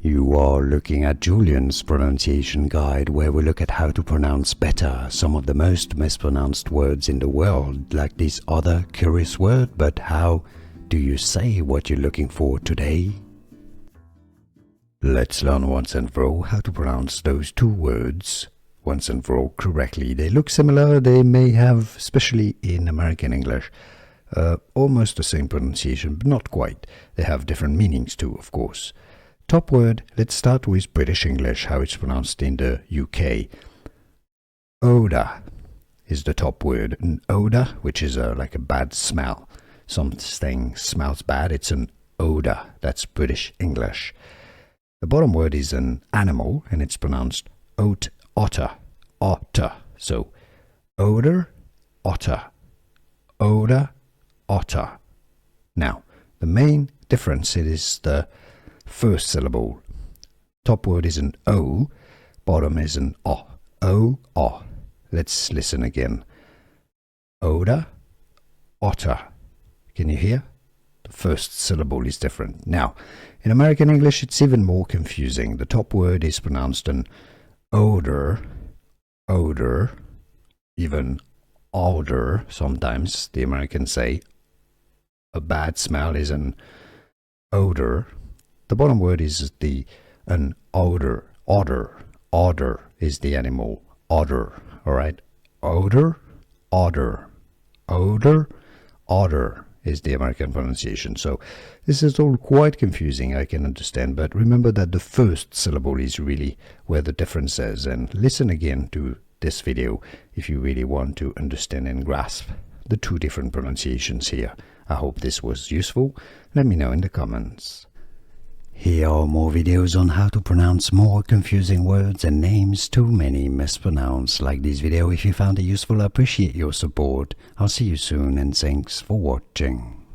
You are looking at Julian's pronunciation guide, where we look at how to pronounce better some of the most mispronounced words in the world, like this other curious word. But how do you say what you're looking for today? Let's learn once and for all how to pronounce those two words once and for all correctly. They look similar, they may have, especially in American English, almost the same pronunciation, but not quite. They have different meanings too, of course. Top word, let's start with British English, how it's pronounced in the UK. Odor is the top word. An odor, which is like a bad smell. Something smells bad, it's an odor. That's British English. The bottom word is an animal, and it's pronounced otter. Otter. So, odor, otter. Odor, otter. Now, the main difference is the first syllable. Top word is an O, bottom is an O. O, O. Let's listen again. Odor, otter. Can you hear? The first syllable is different. Now, in American English, it's even more confusing. The top word is pronounced an odor, odor, even odor. Sometimes the Americans say a bad smell is an odor. The bottom word is an odor. Otter is the animal. Otter. All right. Odor, otter. Odor, otter is the American pronunciation. So this is all quite confusing, I can understand, but remember that the first syllable is really where the difference is, and listen again to this video if you really want to understand and grasp the two different pronunciations here. I hope this was useful. Let me know in the comments. Here are more videos on how to pronounce more confusing words and names too many mispronounced. Like this video if you found it useful. I appreciate your support. I'll see you soon, and thanks for watching.